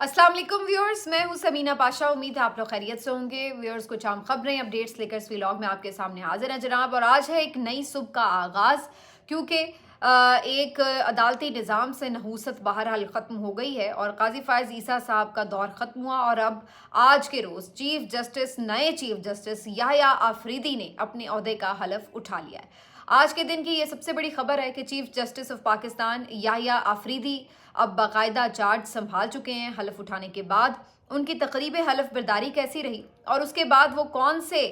अस्सलाम वालेकुम व्यूअर्स, मैं हूं समीना पाशा। उम्मीद है आप लोग खैरियत से होंगे। व्यूअर्स, कुछ आम खबरें अपडेट्स लेकर इस व्लॉग में आपके सामने हाजिर हैं जनाब। और आज है एक नई सुबह का आगाज़, क्योंकि एक अदालती निज़ाम से नहूसत बहरहाल ख़त्म हो गई है और काजी फ़ायज़ ईसा साहब का दौर ख़त्म हुआ। और अब आज के रोज़ नए चीफ जस्टिस याह्या आफरीदी ने अपने ओहदे का हलफ उठा लिया है। आज के दिन की ये सबसे बड़ी खबर है कि chief justice of Pakistan Yahya Afridi अब बाकायदा चार्ज संभाल चुके हैं। हलफ उठाने के बाद उनकी तकरीब हलफ बर्दारी कैसी रही और उसके बाद वो कौन से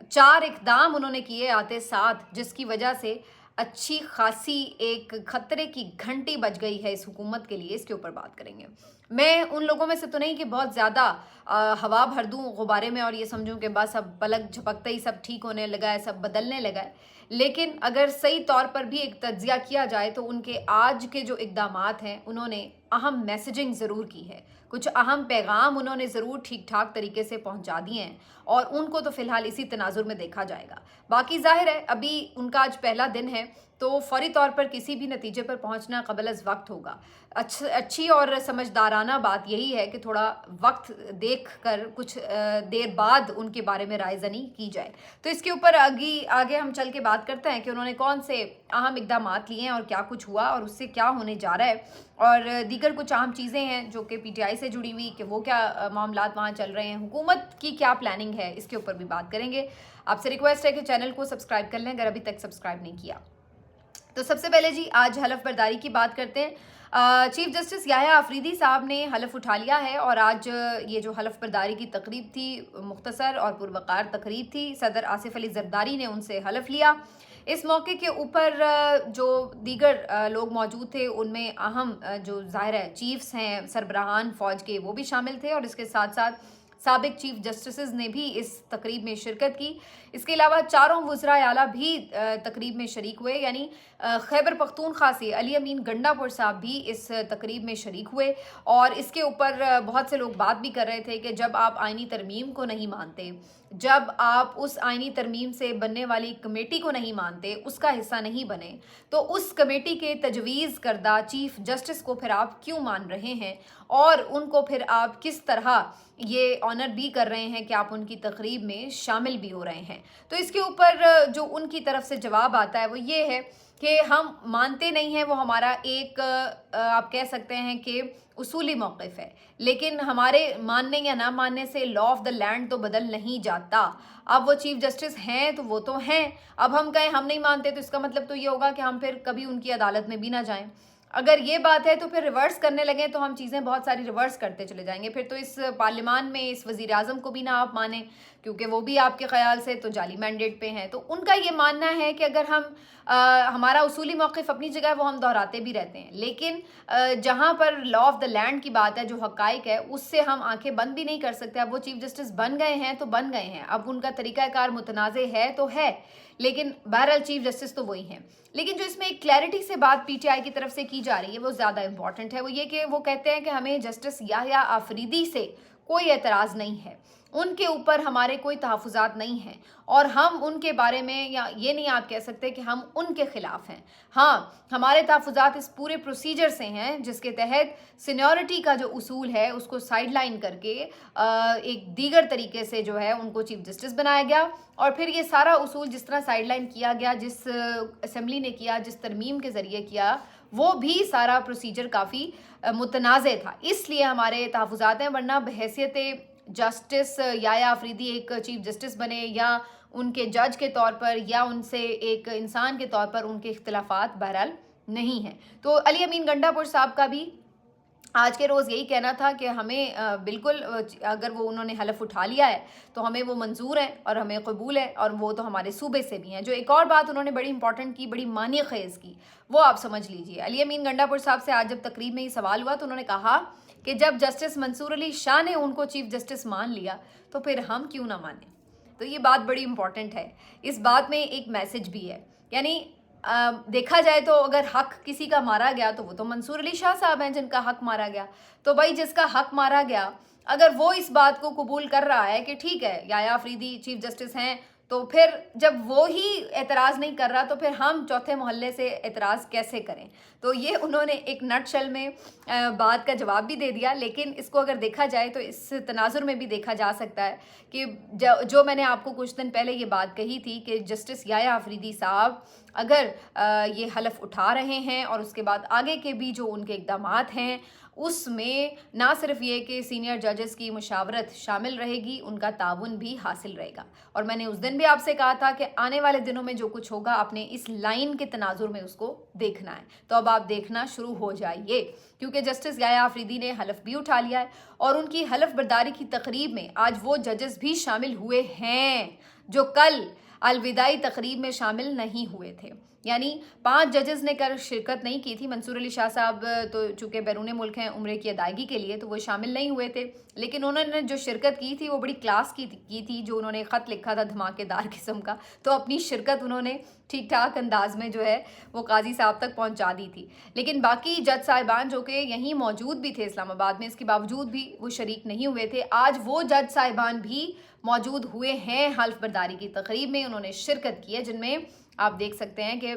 4 इकदाम उन्होंने किए आते साथ, जिसकी वजह से अच्छी खासी एक खतरे की घंटी बज गई है इस हुकूमत के लिए, इसके ऊपर बात करेंगे। मैं उन लोगों में से तो नहीं कि बहुत ज़्यादा हवा भर दूँ गुब्बारे में और ये समझूं कि बस अब पलक झपकते ही सब ठीक होने लगा है, सब बदलने लगा है। लेकिन अगर सही तौर पर भी एक तज्जिया किया जाए तो उनके आज के जो इक़दामात हैं, उन्होंने अहम मैसेजिंग ज़रूर की है, कुछ अहम पैगाम उन्होंने ज़रूर ठीक ठाक तरीके से पहुंचा दिए हैं और उनको तो फ़िलहाल इसी तनाजुर में देखा जाएगा। बाकी ज़ाहिर है अभी उनका आज पहला दिन है, तो फौरी तौर पर किसी भी नतीजे पर पहुंचना क़बल अज़ वक्त होगा। अच्छी और समझदाराना बात यही है कि थोड़ा वक्त देख कर कुछ देर बाद उनके बारे में राय ज़नी की जाए। तो इसके ऊपर आगे हम चल के बात करते हैं कि उन्होंने कौन से अहम इक़दामात लिए हैं और क्या कुछ हुआ और उससे क्या होने जा रहा है, और दीगर कुछ अहम चीज़ें हैं जो कि PTI से जुड़ी हुई, कि वो क्या मामलात वहाँ चल रहे हैं, हुकूमत की क्या प्लानिंग है, इसके ऊपर भी बात करेंगे। आपसे रिक्वेस्ट है कि चैनल को सब्सक्राइब कर लें अगर अभी तक सब्सक्राइब नहीं किया। तो सबसे पहले जी आज हलफ बर्दारी की बात करते हैं। चीफ जस्टिस याह्या आफरीदी साहब ने हलफ उठा लिया है और आज ये जो हलफ बर्दारी की तकरीब थी, मुख्तसर और पुरवकार तकरीब थी। सदर आसिफ अली जरदारी ने उनसे हलफ लिया। इस मौके के ऊपर जो दीगर लोग मौजूद थे उनमें अहम जो ज़ाहिर है चीफ्स हैं, सरबराहान फ़ौज के, वो भी शामिल थे और इसके साथ साथ साबिक चीफ जस्टिस ने भी इस तकरीब में शिरकत की। इसके अलावा चारों वज़रा आला भी तकरीब में शरीक हुए, यानी खैबर पख्तूनख्वा से अली अमीन गंडापुर साहब भी इस तकरीब में शरीक हुए। और इसके ऊपर बहुत से लोग बात भी कर रहे थे कि जब आप आइनी तरमीम को नहीं मानते, जब आप उस आइनी तरमीम से बनने वाली कमेटी को नहीं मानते, उसका हिस्सा नहीं बने, तो उस कमेटी के तजवीज़ करदा चीफ जस्टिस को फिर आप क्यों मान रहे हैं और उनको फिर आप किस तरह ये ऑनर भी कर रहे हैं कि आप उनकी तकरीब में शामिल भी हो रहे हैं। तो इसके ऊपर जो उनकी तरफ से जवाब आता है वो ये है कि हम मानते नहीं हैं, वो हमारा एक आप कह सकते हैं कि उसूली मौक़िफ़ है, लेकिन हमारे मानने या ना मानने से लॉ ऑफ द लैंड तो बदल नहीं जाता। अब वो चीफ जस्टिस हैं तो वो तो हैं, अब हम कहें हम नहीं मानते तो इसका मतलब तो ये होगा कि हम फिर कभी उनकी अदालत में भी ना जाएं। अगर ये बात है तो फिर रिवर्स करने लगें तो हम चीज़ें बहुत सारी रिवर्स करते चले जाएंगे। फिर तो इस पार्लियामान में इस वज़ीर आज़म को भी ना आप माने, क्योंकि वो भी आपके ख़याल से तो जाली मैंडेट पे हैं। तो उनका ये मानना है कि अगर हम हमारा उसूली मौक़िफ़ अपनी जगह वो हम दोहराते भी रहते हैं, लेकिन जहाँ पर लॉ ऑफ द लैंड की बात है, जो हक़ाइक़ है, उससे हम आंखें बंद भी नहीं कर सकते। अब वो चीफ जस्टिस बन गए हैं तो बन गए हैं, अब उनका तरीक़ाकार मुतनाज़े है तो है, लेकिन बहरहाल चीफ जस्टिस तो वही हैं। लेकिन जो इसमें एक क्लैरिटी से बात PTI की तरफ से की जा रही है वो ज़्यादा इंपॉर्टेंट है। वो ये कि वो कहते हैं कि हमें जस्टिस याह्या आफरीदी से कोई एतराज़ नहीं है, उनके ऊपर हमारे कोई तहफ़्फ़ुज़ात नहीं हैं और हम उनके बारे में, या ये नहीं आप कह सकते कि हम उनके ख़िलाफ़ हैं। हाँ, हमारे तहफ़्फ़ुज़ात इस पूरे प्रोसीजर से हैं जिसके तहत सीनियरिटी का जो उसूल है उसको साइडलाइन करके एक दीगर तरीके से जो है उनको चीफ जस्टिस बनाया गया। और फिर ये सारा उसूल जिस तरह साइडलाइन किया गया, जिस असेंबली ने किया, जिस तरमीम के ज़रिए किया, वो भी सारा प्रोसीजर काफ़ी मुतनाज़े था, इसलिए हमारे तहफ़्फ़ुज़ात हैं। वरना बहैसियत जस्टिस याह्या आफरीदी एक चीफ जस्टिस बने या उनके जज के तौर पर या उनसे एक इंसान के तौर पर उनके इख्तिलाफ़ात बहरहाल नहीं हैं। तो अली अमीन गंडापुर साहब का भी आज के रोज़ यही कहना था कि हमें बिल्कुल अगर वो उन्होंने हलफ उठा लिया है तो हमें वो मंजूर है और हमें कबूल है, और वो तो हमारे सूबे से भी हैं। जो एक और बात उन्होंने बड़ी इंपॉर्टेंट की, बड़ी मानी ख़ेज़ की, वो आप समझ लीजिए। अली अमीन गंडापुर साहब से आज जब तकरीब में ये सवाल हुआ तो उन्होंने कहा कि जब जस्टिस मंसूर अली शाह ने उनको चीफ जस्टिस मान लिया तो फिर हम क्यों ना माने। तो ये बात बड़ी इंपॉर्टेंट है। इस बात में एक मैसेज भी है, यानी देखा जाए तो अगर हक किसी का मारा गया तो वो तो मंसूर अली शाह साहब हैं जिनका हक मारा गया। तो भाई जिसका हक मारा गया, अगर वो इस बात को कबूल कर रहा है कि ठीक है याह्या आफरीदी चीफ जस्टिस हैं तो फिर जब वो ही एतराज़ नहीं कर रहा तो फिर हम चौथे मोहल्ले से एतराज़ कैसे करें। तो ये उन्होंने एक नटशेल में बात का जवाब भी दे दिया। लेकिन इसको अगर देखा जाए तो इस तनाजुर में भी देखा जा सकता है कि जो मैंने आपको कुछ दिन पहले ये बात कही थी कि जस्टिस याया अफरीदी साहब अगर ये हलफ उठा रहे हैं और उसके बाद आगे के भी जो उनके इक़दामात हैं उसमें ना सिर्फ ये कि सीनियर जजेस की मुशावरत शामिल रहेगी, उनका ताउन भी हासिल रहेगा। और मैंने उस दिन भी आपसे कहा था कि आने वाले दिनों में जो कुछ होगा आपने इस लाइन के तनाजुर में उसको देखना है। तो अब आप देखना शुरू हो जाइए, क्योंकि जस्टिस याया अफरीदी ने हलफ भी उठा लिया है और उनकी हलफ बर्दारी की तकरीब में आज वो जजेस भी शामिल हुए हैं जो कल अलविदाई तकरीब में शामिल नहीं हुए थे। यानी 5 जजेस ने कर शिरकत नहीं की थी। मंसूर अली शाह साहब तो चूँकि बैरून मुल्क हैं उम्रे की अदायगी के लिए, तो वो शामिल नहीं हुए थे। लेकिन उन्होंने जो शिरकत की थी वो बड़ी क्लास की थी। जो उन्होंने ख़त लिखा था धमाकेदार किस्म का, तो अपनी शिरकत उन्होंने ठीक ठाक अंदाज में जो है वो काजी साहब तक पहुंचा दी थी। लेकिन बाकी जज साहिबान जो कि यहीं मौजूद भी थे इस्लामाबाद में, इसके बावजूद भी वो शरीक नहीं हुए थे। आज वो जज साहिबान भी मौजूद हुए हैं हल्फ बर्दारी की तकरीब में, उन्होंने शिरकत की है, जिनमें आप देख सकते हैं कि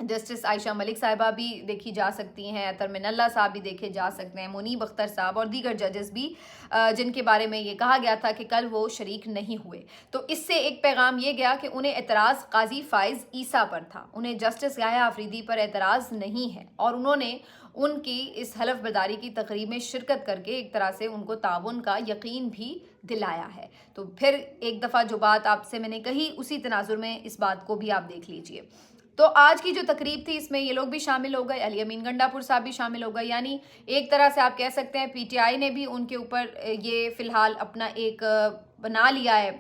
जस्टिस आयशा मलिक साहिबा भी देखी जा सकती हैं, अतर मिनल्ला साहब भी देखे जा सकते हैं, मुनीब अख्तर साहब और दीगर जजेस भी जिनके बारे में ये कहा गया था कि कल वो शरीक नहीं हुए। तो इससे एक पैगाम ये गया कि उन्हें एतराज़ काजी फ़ाइज़ ईसा पर था, उन्हें जस्टिस याया अफरीदी पर एतराज़ नहीं है। और उन्होंने उनकी इस हलफ बर्दारी की तकरीब में शिरकत करके एक तरह से उनको ताउन का यकीन भी दिलाया है। तो फिर एक दफ़ा जो बात आपसे मैंने कही उसी तनाजुर में इस बात को भी आप देख लीजिए। तो आज की जो तकरीब थी इसमें ये लोग भी शामिल हो गए, अली अमीन गंडापुर साहब भी शामिल हो गए। यानी एक तरह से आप कह सकते हैं पीटीआई ने भी उनके ऊपर ये फ़िलहाल अपना एक बना लिया है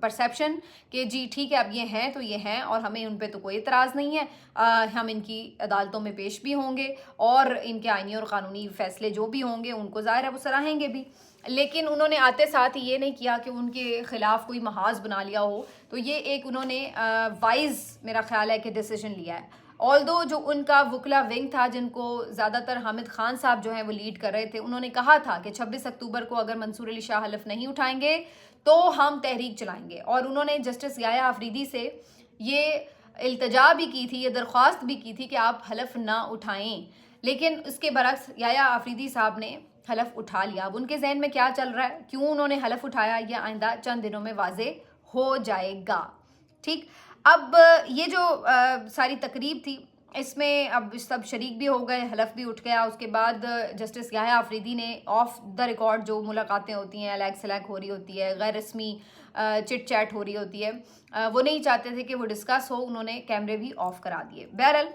परसेप्शन कि जी ठीक है अब ये हैं तो ये हैं और हमें उन पे तो कोई इतराज़ नहीं है। हम इनकी अदालतों में पेश भी होंगे और इनके आइनी और क़ानूनी फ़ैसले जो भी होंगे उनको ज़ाहिर है वो सराहेंगे भी। लेकिन उन्होंने आते साथ ही ये नहीं किया कि उनके ख़िलाफ़ कोई महाज बना लिया हो। तो ये एक उन्होंने वाइज़ मेरा ख्याल है कि डिसीजन लिया है। ऑल्दो जो उनका वकला विंग था जिनको ज़्यादातर हामिद खान साहब जो हैं वो लीड कर रहे थे, उन्होंने कहा था कि 26 अक्टूबर को अगर मंसूर अली शाह हलफ नहीं उठाएंगे तो हम तहरीक चलाएंगे। और उन्होंने जस्टिस याया अफरीदी से ये इल्तजा भी की थी, ये दरख्वास्त भी की थी कि आप हलफ ना उठाएं। लेकिन उसके बरक्स याया अफरीदी साहब ने हलफ उठा लिया। अब उनके जहन में क्या चल रहा है, क्यों उन्होंने हलफ उठाया, ये आइंदा चंद दिनों में वाजे हो जाएगा। ठीक, अब ये जो सारी तकरीब थी इसमें अब सब शरीक भी हो गए, हलफ भी उठ गया। उसके बाद जस्टिस याया अफरीदी ने ऑफ द रिकॉर्ड जो मुलाकातें होती हैं, अलैग सलैग हो रही होती है, गैर रस्मी चिट चैट हो रही होती है, वो नहीं चाहते थे कि वो डिस्कस हो, उन्होंने कैमरे भी ऑफ करा दिए। बहरहाल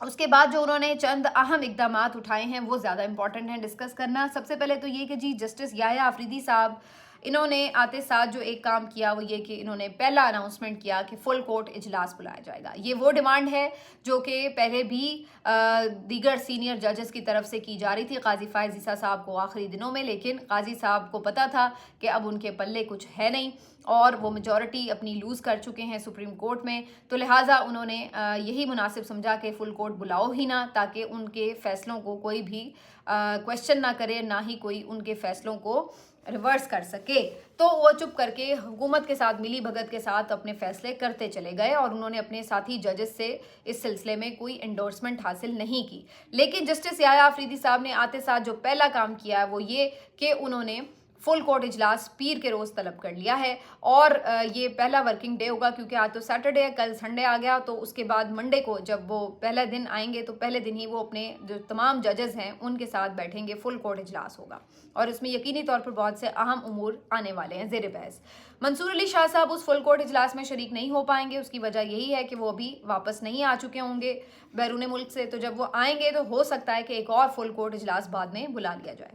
उसके बाद जो उन्होंने चंद अहम इक़दामात उठाए हैं वो ज़्यादा इंपॉर्टेंट हैं डिस्कस करना। सबसे पहले तो ये कि जी जस्टिस याया अफरीदी साहब इन्होंने आते साथ जो एक काम किया वो ये कि इन्होंने पहला अनाउंसमेंट किया कि फुल कोर्ट इजलास बुलाया जाएगा। ये वो डिमांड है जो कि पहले भी दीगर सीनियर जजेस की तरफ से की जा रही थी काजी फ़ाइज़ ईसा साहब को आखिरी दिनों में, लेकिन काजी साहब को पता था कि अब उनके पल्ले कुछ है नहीं और वो मेजॉरिटी अपनी लूज़ कर चुके हैं सुप्रीम कोर्ट में। तो लिहाजा उन्होंने यही मुनासिब समझा कि फुल कोर्ट बुलाओ ही ना, ताकि उनके फ़ैसलों को कोई भी क्वेश्चन ना करे, ना ही कोई उनके फ़ैसलों को रिवर्स कर सके। तो वो चुप करके हुकूमत के साथ मिली भगत के साथ अपने फैसले करते चले गए और उन्होंने अपने साथी जजेस से इस सिलसिले में कोई एंडोर्समेंट हासिल नहीं की। लेकिन जस्टिस याया अफरीदी साहब ने आते साथ जो पहला काम किया है वो ये कि उन्होंने फुल कोर्ट इजलास पीर के रोज़ तलब कर लिया है। और ये पहला वर्किंग डे होगा, क्योंकि आज तो सैटरडे है, कल संडे आ गया, तो उसके बाद मंडे को जब वो पहले दिन आएंगे तो पहले दिन ही वो अपने जो तमाम जजेस हैं उनके साथ बैठेंगे, फुल कोर्ट इजलास होगा और इसमें यकीनी तौर पर बहुत से अहम उमूर आने वाले हैं ज़ेर बहस। मंसूर अली शाह साहब उस फुल कोर्ट इजलास में शरीक नहीं हो पाएंगे। उसकी वजह यही है कि वो अभी वापस नहीं आ चुके होंगे बैरून मुल्क से, तो जब वो आएंगे तो हो सकता है कि एक और फुल कोर्ट इजलास बाद में बुला लिया जाए।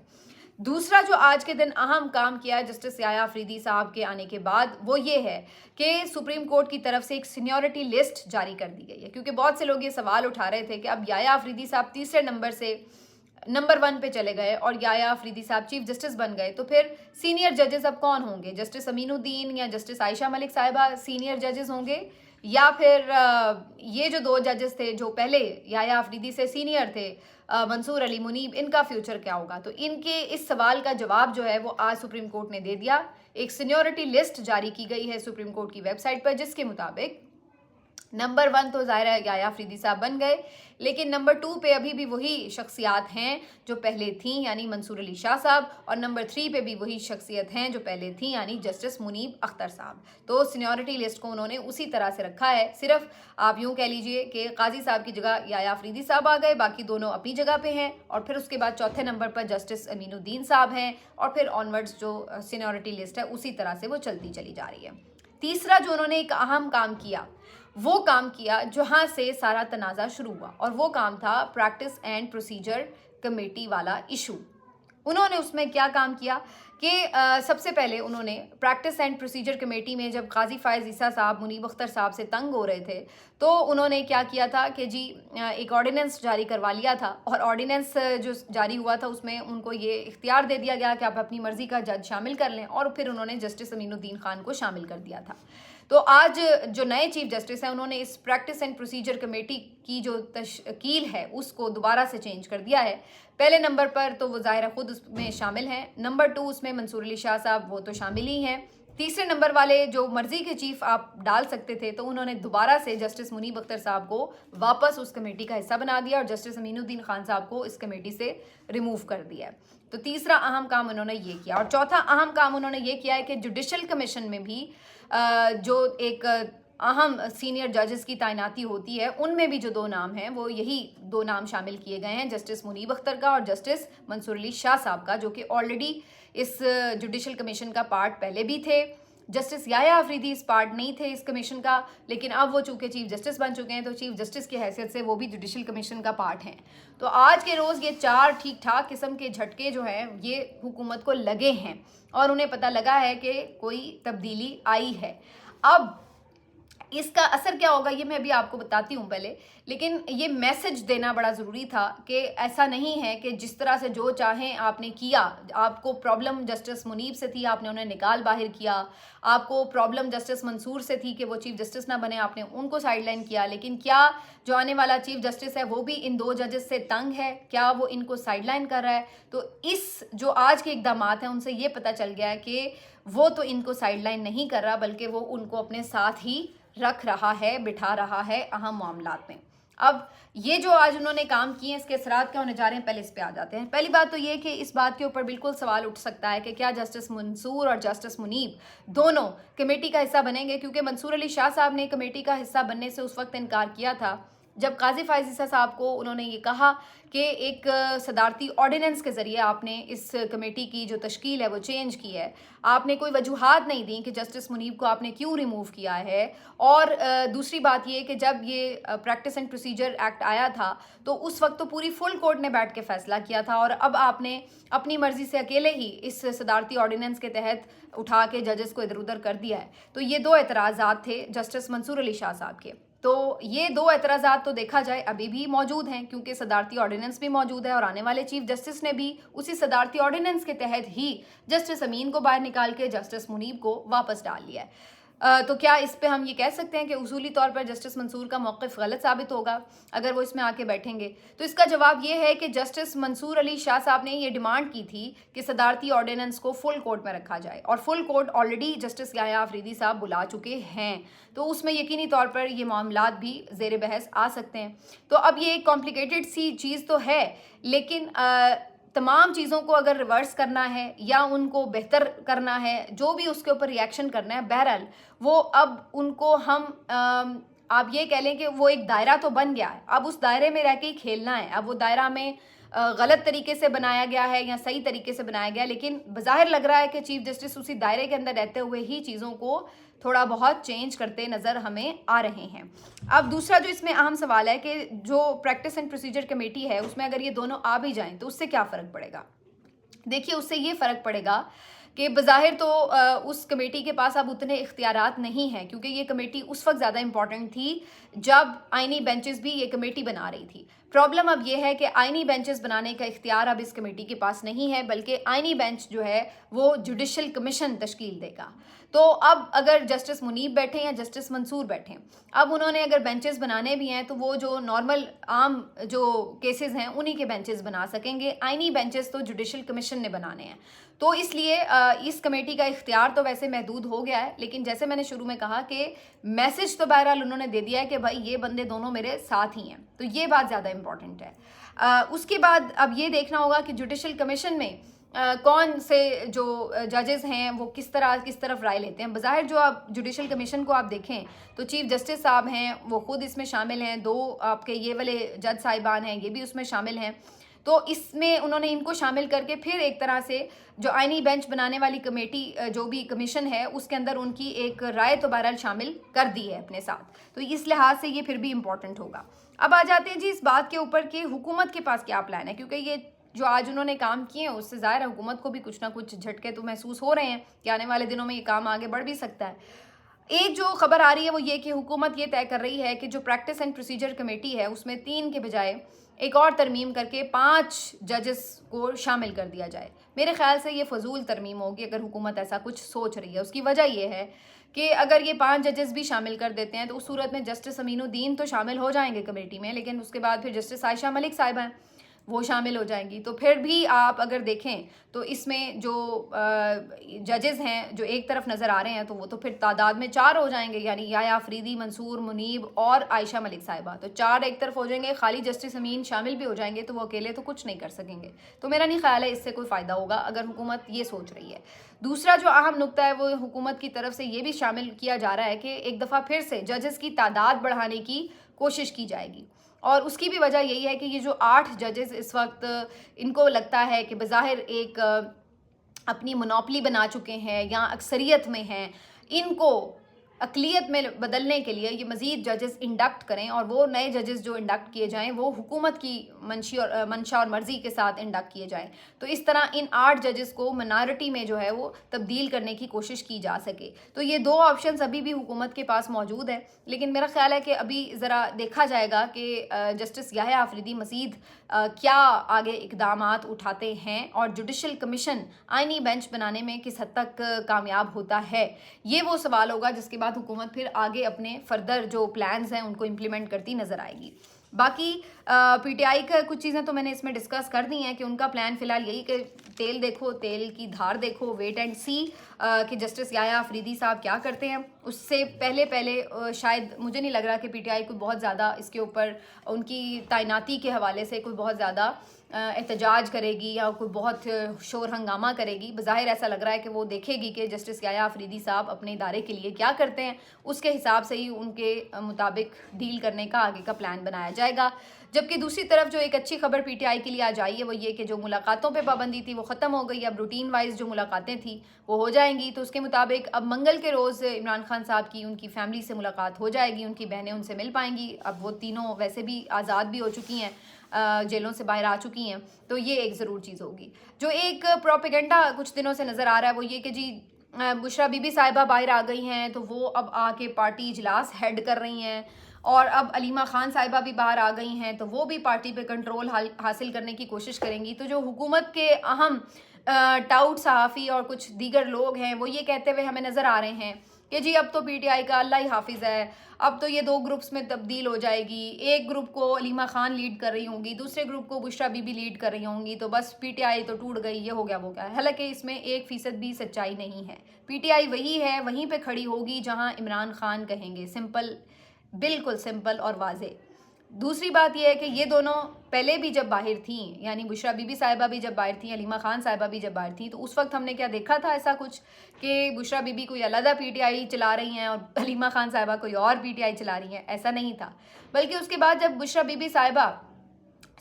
दूसरा जो आज के दिन अहम काम किया है जस्टिस याया अफरीदी साहब के आने के बाद वो ये है कि सुप्रीम कोर्ट की तरफ से एक सीनियरिटी लिस्ट जारी कर दी गई है। क्योंकि बहुत से लोग ये सवाल उठा रहे थे कि अब याया अफरीदी साहब तीसरे नंबर से नंबर 1 पे चले गए और याया अफरीदी साहब चीफ जस्टिस बन गए, तो फिर सीनियर जजेस अब कौन होंगे? जस्टिस अमीनुद्दीन या जस्टिस आयशा मलिक साहिबा सीनियर जजेस होंगे या फिर ये जो 2 जजेस थे जो पहले याया अफरीदी से सीनियर थे, मंसूर अली मुनीब, इनका फ्यूचर क्या होगा? तो इनके इस सवाल का जवाब जो है वो आज सुप्रीम कोर्ट ने दे दिया। एक सीनियरिटी लिस्ट जारी की गई है सुप्रीम कोर्ट की वेबसाइट पर, जिसके मुताबिक नंबर 1 तो ज़ाहिर है याया अफरीदी साहब बन गए, लेकिन नंबर 2 पे अभी भी वही शख्सियात हैं जो पहले थीं, यानी मंसूर अली शाह साहब, और नंबर 3 पे भी वही शख्सियत हैं जो पहले थीं, यानी जस्टिस मुनीब अख्तर साहब। तो सीनियरिटी लिस्ट को उन्होंने उसी तरह से रखा है। सिर्फ आप यूँ कह लीजिए कि काजी साहब की जगह याया अफरीदी साहब आ गए, बाकी दोनों अपनी जगह पे हैं, और फिर उसके बाद चौथे नंबर पर जस्टिस अमीनुद्दीन साहब हैं, और फिर ऑनवर्ड्स जो सीनियरिटी लिस्ट है उसी तरह से वो चलती चली जा रही है। तीसरा जो उन्होंने एक अहम काम किया, वो काम किया जहाँ से सारा तनाज़ा शुरू हुआ, और वो काम था प्रैक्टिस एंड प्रोसीजर कमेटी वाला इशू। उन्होंने उसमें क्या काम किया कि सबसे पहले उन्होंने प्रैक्टिस एंड प्रोसीजर कमेटी में जब काजी फायज़ ईसा साहब मुनीब अख्तर साहब से तंग हो रहे थे, तो उन्होंने क्या किया था कि जी एक ऑर्डिनेंस जारी करवा लिया था, और ऑर्डिनेंस जो जारी हुआ था उसमें उनको ये इख्तियार दे दिया गया कि आप अपनी मर्ज़ी का जज शामिल कर लें, और फिर उन्होंने जस्टिस अमीनुद्दीन खान को शामिल कर दिया था। तो आज जो नए चीफ जस्टिस हैं उन्होंने इस प्रैक्टिस एंड प्रोसीजर कमेटी की जो तश्कील है उसको दोबारा से चेंज कर दिया है। पहले नंबर पर तो वो ज़ाहिर खुद उसमें शामिल हैं, नंबर 2 उसमें मंसूर अली शाह साहब वो तो शामिल ही हैं, तीसरे नंबर वाले जो मर्जी के चीफ आप डाल सकते थे, तो उन्होंने दोबारा से जस्टिस मुनीब अख्तर साहब को वापस उस कमेटी का हिस्सा बना दिया और जस्टिस अमीनुद्दीन खान साहब को इस कमेटी से रिमूव कर दिया है। तो तीसरा अहम काम उन्होंने ये किया। और चौथा अहम काम उन्होंने ये किया है कि जुडिशल कमीशन में भी जो एक अहम सीनियर जजेस की तैनाती होती है, उनमें भी जो 2 नाम हैं वो यही 2 नाम शामिल किए गए हैं, जस्टिस मुनीब अख्तर का और जस्टिस मंसूर अली शाह साहब का, जो कि ऑलरेडी इस जुडिशल कमीशन का पार्ट पहले भी थे। जस्टिस याया अफरीदी इस पार्ट नहीं थे इस कमीशन का, लेकिन अब वो चूंकि चीफ जस्टिस बन चुके हैं तो चीफ जस्टिस की हैसियत से वो भी जुडिशल कमीशन का पार्ट हैं। तो आज के रोज़ ये 4 ठीक ठाक किस्म के झटके जो हैं ये हुकूमत को लगे हैं, और उन्हें पता लगा है कि कोई तब्दीली आई है। अब इसका असर क्या होगा ये मैं अभी आपको बताती हूँ पहले, लेकिन ये मैसेज देना बड़ा ज़रूरी था कि ऐसा नहीं है कि जिस तरह से जो चाहें आपने किया। आपको प्रॉब्लम जस्टिस मुनीब से थी, आपने उन्हें निकाल बाहर किया। आपको प्रॉब्लम जस्टिस मंसूर से थी कि वो चीफ जस्टिस ना बने, आपने उनको साइडलाइन किया। लेकिन क्या जो आने वाला चीफ जस्टिस है वो भी इन 2 जजेस से तंग है? क्या वो इनको साइडलाइन कर रहा है? तो इस जो आज के इकदाम हैं उनसे ये पता चल गया है कि वो तो इनको साइडलाइन नहीं कर रहा, बल्कि वो उनको अपने साथ ही रख रहा है, बिठा रहा है अहम मामलात में। अब ये जो आज उन्होंने काम किए हैं इसके असरात क्या होने जा रहे हैं, पहले इस पे आ जाते हैं। पहली बात तो ये कि इस बात के ऊपर बिल्कुल सवाल उठ सकता है कि क्या जस्टिस मंसूर और जस्टिस मुनीब दोनों कमेटी का हिस्सा बनेंगे, क्योंकि मंसूर अली शाह साहब ने कमेटी का हिस्सा बनने से उस वक्त इनकार किया था जब काजी फायज़ ईसा साहब को उन्होंने ये कहा कि एक सदारती ऑर्डिनेंस के ज़रिए आपने इस कमेटी की जो तश्कील है वो चेंज की है। आपने कोई वजूहात नहीं दी कि जस्टिस मुनीब को आपने क्यों रिमूव किया है। और दूसरी बात ये कि जब ये प्रैक्टिस एंड प्रोसीजर एक्ट आया था तो उस वक्त तो पूरी फुल कोर्ट ने बैठ के फैसला किया था, और अब आपने अपनी मर्जी से अकेले ही इस सदारती ऑर्डिनेंस के तहत उठा के जजेस को इधर उधर कर दिया है। तो ये 2 एतराज़ात थे जस्टिस मंसूर अली शाह साहब के। तो ये 2 एतराज़ात तो देखा जाए अभी भी मौजूद हैं, क्योंकि सदारती ऑर्डिनेंस भी मौजूद है और आने वाले चीफ जस्टिस ने भी उसी सदारती ऑर्डिनेंस के तहत ही जस्टिस अमीन को बाहर निकाल के जस्टिस मुनीब को वापस डाल लिया है। तो क्या इस पे हम ये कह सकते हैं कि उसूली तौर पर जस्टिस मंसूर का मौक़िफ़ गलत साबित होगा अगर वो इसमें आके बैठेंगे? तो इसका जवाब ये है कि जस्टिस मंसूर अली शाह साहब ने ये डिमांड की थी कि सदारती ऑर्डिनेंस को फुल कोर्ट में रखा जाए, और full court already justice Yahya Afridi साहब बुला चुके हैं, तो उसमें यकीनी तौर पर ये मामलात भी ज़ेर बहस आ सकते हैं। तो अब ये एक कॉम्प्लिकेटेड सी चीज़ तो है, लेकिन तमाम चीज़ों को अगर रिवर्स करना है या उनको बेहतर करना है, जो भी उसके ऊपर रिएक्शन करना है, बहरहाल वो अब उनको हम आप ये कह लें कि वो एक दायरा तो बन गया है, अब उस दायरे में रह के ही खेलना है। अब वो दायरा में गलत तरीके से बनाया गया है या सही तरीके से बनाया गया, लेकिन बज़ाहिर लग रहा है कि चीफ जस्टिस उसी दायरे के अंदर रहते हुए ही चीज़ों को थोड़ा बहुत चेंज करते नज़र हमें आ रहे हैं। अब दूसरा जो इसमें अहम सवाल है कि जो प्रैक्टिस एंड प्रोसीजर कमेटी है उसमें अगर ये दोनों आ भी जाएं तो उससे क्या फ़र्क पड़ेगा? देखिए, उससे ये फ़र्क पड़ेगा कि बज़ाहिर तो उस कमेटी के पास अब उतने इख्तियारात नहीं हैं, क्योंकि ये कमेटी उस वक्त ज़्यादा इंपॉर्टेंट थी जब आइनी बेंचेस भी ये कमेटी बना रही थी। प्रॉब्लम अब ये है कि आइनी बेंचेस बनाने का इख्तियार अब इस कमेटी के पास नहीं है, बल्कि आइनी बेंच जो है वो जुडिशल कमीशन तश्कील देगा। तो अब अगर जस्टिस मुनीब बैठे या जस्टिस मंसूर बैठे, अब उन्होंने अगर बेंचेस बनाने भी हैं तो वो जो नॉर्मल आम जो केसेस हैं उन्हीं के बेंचेस बना सकेंगे। आइनी बेंचेस तो जुडिशल कमीशन ने बनाने हैं। तो इसलिए इस कमेटी का इख्तियार तो वैसे महदूद हो गया है, लेकिन जैसे मैंने शुरू में कहा कि मैसेज तो बहरहाल उन्होंने दे दिया है कि भाई ये बंदे दोनों मेरे साथ ही हैं, तो ये बात ज़्यादा इंपॉर्टेंट है। उसके बाद अब ये देखना होगा कि जुडिशल कमीशन में कौन से जो जजेस हैं वो किस तरफ राय लेते हैं। बज़ाहिर जो आप जुडिशल कमीशन को आप देखें तो चीफ जस्टिस साहब हैं, वो खुद इसमें शामिल हैं, 2 आपके ये वाले जज साहिबान हैं, ये भी उसमें शामिल हैं। तो इसमें उन्होंने इनको शामिल करके फिर एक तरह से जो आइनी बेंच बनाने वाली कमेटी जो भी कमीशन है उसके अंदर उनकी एक राय तो बहरहाल शामिल कर दी है अपने साथ, तो इस लिहाज से ये फिर भी इम्पोर्टेंट होगा। अब आ जाते हैं जी इस बात के ऊपर कि हुकूमत के पास क्या प्लान है, क्योंकि ये जो आज उन्होंने काम किए हैं उससे ज़ाहिर है हुकूमत को भी कुछ ना कुछ झटके तो महसूस हो रहे हैं कि आने वाले दिनों में ये काम आगे बढ़ भी सकता है। एक जो खबर आ रही है वो ये कि हुकूमत ये तय कर रही है कि जो प्रैक्टिस एंड प्रोसीजर कमेटी है उसमें 3 के बजाय एक और तरमीम करके 5 जजेस को शामिल कर दिया जाए। मेरे ख्याल से ये फजूल तरमीम होगी अगर हुकूमत ऐसा कुछ सोच रही है। उसकी वजह ये है कि अगर ये 5 जजेस भी शामिल कर देते हैं तो उस सूरत में जस्टिस अमीनुद्दीन तो शामिल हो जाएंगे कमेटी में, लेकिन उसके बाद फिर जस्टिस आयशा मलिक साहिबा हैं वो शामिल हो जाएंगी। तो फिर भी आप अगर देखें तो इसमें जो जजेस हैं जो एक तरफ नज़र आ रहे हैं तो वो तो फिर तादाद में 4 हो जाएंगे, यानी याया अफरीदी, मंसूर, मुनीब और आयशा मलिक साहिबा। तो 4 एक तरफ हो जाएंगे, खाली जस्टिस अमीन शामिल भी हो जाएंगे, तो वो अकेले तो कुछ नहीं कर सकेंगे। तो मेरा नहीं ख्याल है इससे कोई फ़ायदा होगा अगर हुकूमत ये सोच रही है। दूसरा जो अहम नुक्ता है वो हुकूमत की तरफ से ये भी शामिल किया जा रहा है कि एक दफ़ा फिर से जजेस की तादाद बढ़ाने की कोशिश की जाएगी, और उसकी भी वजह यही है कि ये जो 8 जजेस इस वक्त इनको लगता है कि बज़ाहिर एक अपनी मोनोपली बना चुके हैं या अक्सरियत में हैं, इनको अक़लियत में बदलने के लिए ये मज़ीद जजेस इंडक्ट करें, और वो नए जजेस जो इंडक्ट किए जाएं वो हुकूमत की मंशा और मर्ज़ी के साथ इंडक्ट किए जाएं। तो इस तरह इन 8 जजेस को मिनॉरिटी में जो है वो तब्दील करने की कोशिश की जा सके। तो ये 2 ऑप्शंस अभी भी हुकूमत के पास मौजूद है, लेकिन मेरा ख्याल है कि अभी ज़रा देखा जाएगा कि जस्टिस याह्या अफरीदी मज़ीद क्या आगे इक़दामात उठाते हैं और जुडिशल कमीशन आइनी बेंच बनाने में किस हद तक कामयाब होता है। ये वो सवाल होगा जिसके बाद हुकूमत फिर आगे अपने फर्दर जो प्लान्स हैं उनको इम्प्लीमेंट करती नज़र आएगी। बाकी पीटीआई का कुछ चीज़ें तो मैंने इसमें डिस्कस कर दी हैं कि उनका प्लान फ़िलहाल यही कि तेल देखो, तेल की धार देखो, वेट एंड सी कि जस्टिस याह्या अफरीदी साहब क्या करते हैं। उससे पहले शायद मुझे नहीं लग रहा कि पीटीआई कोई बहुत ज़्यादा इसके ऊपर उनकी तैनाती के हवाले से कोई बहुत ज़्यादा एहतजाज करेगी या कोई बहुत शोर हंगामा करेगी। बज़ाहिर ऐसा लग रहा है कि वो देखेगी कि जस्टिस याह्या अफरीदी साहब अपने इदारे के लिए क्या करते हैं, उसके हिसाब से ही उनके मुताबिक डील करने का आगे का प्लान बनाया जाएगा। जबकि दूसरी तरफ जो एक अच्छी खबर पीटीआई के लिए आज आई है वो ये कि जो मुलाकातों पे पाबंदी थी वो ख़त्म हो गई। अब रूटीन वाइज जो मुलाकातें थी वो हो जाएंगी। तो उसके मुताबिक अब मंगल के रोज़ इमरान खान साहब की उनकी फैमिली से मुलाकात हो जाएगी, उनकी बहनें उनसे मिल पाएंगी। अब वो तीनों वैसे भी आज़ाद भी हो चुकी हैं, जेलों से बाहर आ चुकी हैं, तो ये एक ज़रूर चीज़ होगी। जो एक प्रोपेगेंडा कुछ दिनों से नज़र आ रहा है वो ये कि जी बुशरा बीबी साहिबा बाहर आ गई हैं तो वो अब आके पार्टी इजलास हेड कर रही हैं, और अब अलीमा खान साहिबा भी बाहर आ गई हैं तो वो भी पार्टी पे कंट्रोल हासिल करने की कोशिश करेंगी। तो जो हुकूमत के अहम टाउट सहाफ़ी और कुछ दीगर लोग हैं वो ये कहते हुए हमें नज़र आ रहे हैं कि जी अब तो पीटीआई का अल्लाह ही हाफिज़ है, अब तो ये 2 ग्रुप्स में तब्दील हो जाएगी। एक ग्रुप को अलीमा खान लीड कर रही होंगी, दूसरे ग्रुप को बुशरा बीबी लीड कर रही होंगी, तो बस पीटीआई तो टूट गई, ये हो गया वो क्या। हालांकि इसमें 1% भी सच्चाई नहीं है। पीटीआई वही है, वहीं पे खड़ी होगी जहां इमरान खान कहेंगे। सिंपल, बिल्कुल सिंपल और वाज़े। दूसरी बात यह है कि ये दोनों पहले भी जब बाहर थी, यानी बुशरा बीबी साहिबा भी जब बाहर थी, अलीमा खान साहिबा भी जब बाहर थी, तो उस वक्त हमने क्या देखा था ऐसा कुछ कि बुशरा बीबी कोई अलग पीटीआई चला रही हैं और अलीमा खान साहिबा कोई और पीटीआई चला रही हैं, ऐसा नहीं था। बल्कि उसके बाद जब बुशरा बीबी साहिबा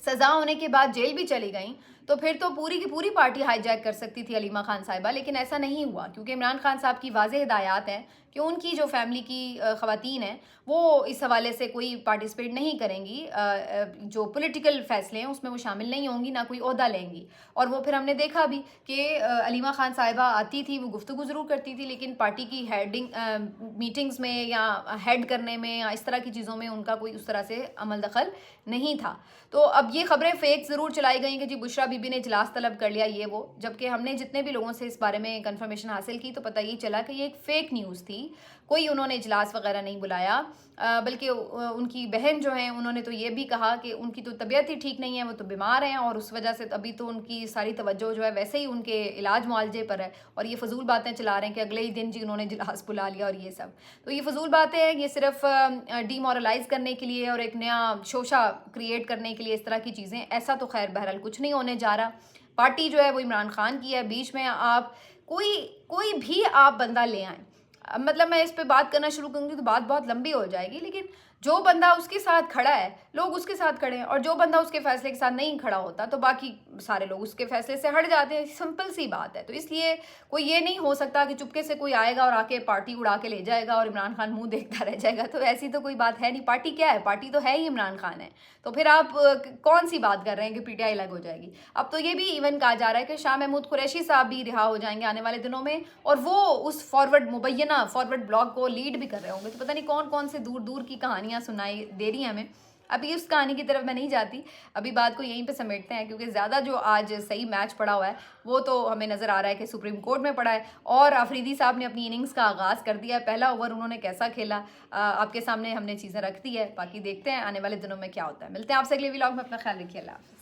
सज़ा होने के बाद जेल भी चली गई تو پھر تو پوری کی پوری پارٹی ہائی جیک کر سکتی تھی علیمہ خان صاحبہ، لیکن ایسا نہیں ہوا کیونکہ عمران خان صاحب کی واضح ہدایات ہیں کہ ان کی جو فیملی کی خواتین ہیں وہ اس حوالے سے کوئی پارٹیسپیٹ نہیں کریں گی، جو پولیٹیکل فیصلے ہیں اس میں وہ شامل نہیں ہوں گی، نہ کوئی عہدہ لیں گی. اور وہ پھر ہم نے دیکھا بھی کہ علیمہ خان صاحبہ آتی تھی، وہ گفتگو ضرور کرتی تھی، لیکن پارٹی کی ہیڈنگ میٹنگز میں یا ہیڈ کرنے میں یا اس طرح کی چیزوں میں ان کا کوئی اس طرح سے عمل دخل نہیں تھا. تو اب یہ خبریں فیک ضرور چلائی گئیں کہ جی بشرا بی بی نے اجلاس طلب کر لیا یہ وہ، جبکہ ہم نے جتنے بھی لوگوں سے اس بارے میں کنفرمیشن حاصل کی تو پتہ یہ چلا کہ یہ ایک فیک نیوز تھی. کوئی انہوں نے اجلاس وغیرہ نہیں بلایا، بلکہ ان کی بہن جو ہیں انہوں نے تو یہ بھی کہا کہ ان کی تو طبیعت ہی ٹھیک نہیں ہے، وہ تو بیمار ہیں اور اس وجہ سے ابھی تو ان کی ساری توجہ جو ہے ویسے ہی ان کے علاج معالجے پر ہے، اور یہ فضول باتیں چلا رہے ہیں کہ اگلے ہی دن جی انہوں نے اجلاس بلا لیا اور یہ سب. تو یہ فضول باتیں ہیں، یہ صرف ڈی مورلائز کرنے کے لیے اور ایک نیا شوشہ کریٹ کرنے کے لیے اس طرح کی چیزیں. ایسا تو خیر بہرحال کچھ نہیں ہونے جا رہا. پارٹی جو ہے وہ عمران خان کی ہے، بیچ میں آپ کوئی بھی آپ بندہ لے آئیں. مطلب میں اس پہ بات کرنا شروع کروں گی تو بات بہت لمبی ہو جائے گی، لیکن جو بندہ اس کے ساتھ کھڑا ہے لوگ اس کے ساتھ کھڑے ہیں، اور جو بندہ اس کے فیصلے کے ساتھ نہیں کھڑا ہوتا تو باقی سارے لوگ اس کے فیصلے سے ہٹ جاتے ہیں. سمپل سی بات ہے. تو اس لیے کوئی یہ نہیں ہو سکتا کہ چپکے سے کوئی آئے گا اور آ کے پارٹی اڑا کے لے جائے گا اور عمران خان منہ دیکھتا رہ جائے گا. تو ایسی تو کوئی بات ہے نہیں. پارٹی کیا ہے؟ پارٹی تو ہے ہی عمران خان ہے. تو پھر آپ کون سی بات کر رہے ہیں کہ پی ٹی آئی الگ ہو جائے گی؟ اب تو یہ بھی ایون کہا جا رہا ہے کہ شاہ محمود قریشی صاحب بھی رہا ہو جائیں گے آنے والے دنوں میں، اور وہ اس مبینہ فارورڈ بلاک کو لیڈ بھی کر رہے ہوں گے. تو پتہ نہیں کون کون سے دور دور کی کہانیاں سنائی دے رہی ہیں ہمیں. ابھی اس کہانی کی طرف میں نہیں جاتی، ابھی بات کو یہیں پہ سمیٹتے ہیں، کیونکہ زیادہ جو آج صحیح میچ پڑا ہوا ہے وہ تو ہمیں نظر آ رہا ہے کہ سپریم کورٹ میں پڑا ہے، اور آفریدی صاحب نے اپنی اننگز کا آغاز کر دیا ہے. پہلا اوور انہوں نے کیسا کھیلا آپ کے سامنے ہم نے چیزیں رکھ دی ہے، باقی دیکھتے ہیں آنے والے دنوں میں کیا ہوتا ہے. ملتے ہیں آپ سے اگلے ولاگ میں. اپنا خیال رکھیے. اللہ حافظ.